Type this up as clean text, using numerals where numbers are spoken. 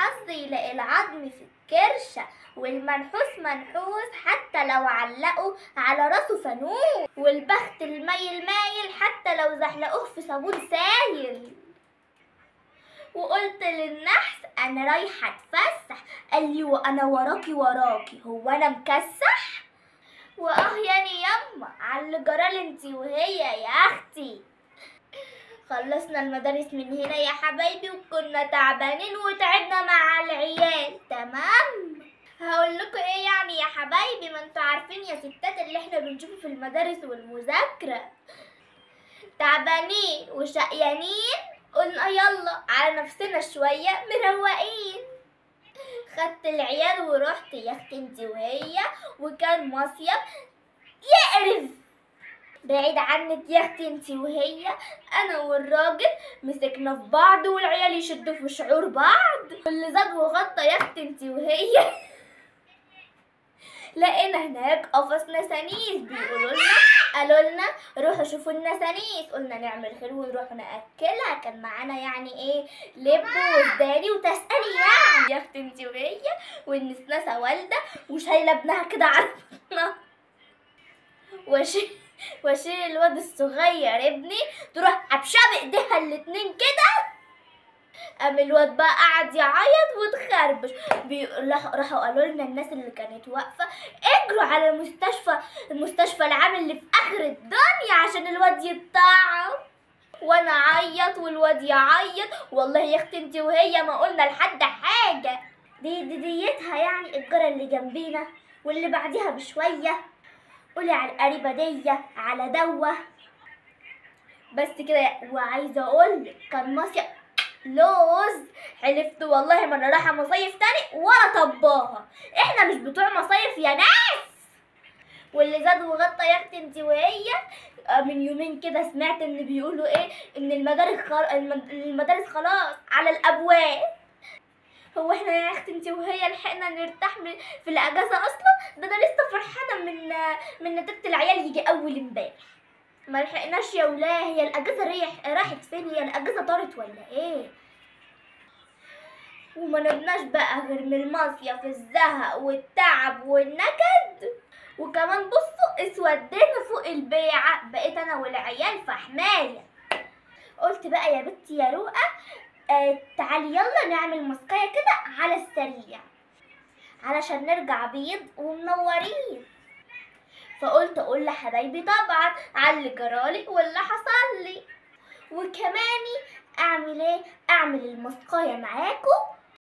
الحظ يلاقي العظم في الكرشة، والمنحوس منحوس حتى لو علقوا على راسه فانوس، والبخت الميل مايل حتى لو زحلقوه في صابون سايل. وقلت للنحس انا رايحه اتفسح، قال لي وانا وراكي هو انا مكسح؟ يعني يما على اللي جرالي انتي وهي يا اختي. خلصنا المدارس من هنا يا حبايبي، وكنا تعبانين وتعبنا مع العيال. تمام، هقول لكم ايه يعني يا حبايبي، ما انتوا عارفين يا ستات اللي احنا بنشوفه في المدارس والمذاكره، تعبانين وشقيانين، قلنا يلا على نفسنا شويه مروقين. خدت العيال ورحت يا اختي انتي وهي، وكان مصيف يقرف بعيد عنك يا اختي انتي وهي. انا والراجل مسكنا في بعض والعيال يشدوا في شعور بعض، واللي زاد وغطى يا اختي انتي وهي لقينا هناك قفص نسانيس قالوا لنا روحوا شوفوا النسانيس. قلنا نعمل خير ونروح ناكلها، كان معانا يعني ايه لب وزداني وتسالي يعني يا اختي انتي وهي، والنسناسه والده وشايله ابنها كده على بطنها، واشيل الواد الصغير ابني تروح ابشع بايديها الاتنين كده. قام الواد بقى قعد يعيط وتخربش. راحوا قالوا لنا الناس اللي كانت واقفه اجروا على المستشفى العام اللي في اخر الدنيا عشان الواد يتطعم. وانا اعيط والواد يعيط، والله يا اختي انتي وهي ما قلنا لحد حاجه. ديتها يعني الجاره اللي جنبينا واللي بعديها بشويه، قولي على القريبه دي على دوه بس كده. وعايزه اقول كان مصيف لوز، حلفت والله ما انا رايحه مصيف تاني ولا طباها، احنا مش بتوع مصايف يا ناس. واللي زاد وغطى يا اختي انتي وهي، من يومين كده سمعت ان بيقولوا ايه ان المدارس خلاص على الابواب. هو احنا يا اختي انتي وهي لحقنا نرتاح في الاجازه اصلا؟ ده انا لسه فرحانه من نتيجه العيال يجي اول امبارح. ما لحقناش يا ولاه، هي الاجازه راحت فين؟ هي الاجازه طارت ولا ايه؟ وما نبناش بقى غير من المصيف الزهق والتعب والنكد، وكمان بصوا اسودنا فوق البيعه، بقيت انا والعيال في حمايه. قلت بقى يا بنتي يا رؤى تعالي يلا نعمل مسقيه كده على السريع علشان نرجع بيض ومنورين. فقلت اقول لحبايبي طبعا على اللي جرالي واللي حصل لي، وكماني اعمل ايه؟ اعمل المسقايه معاكم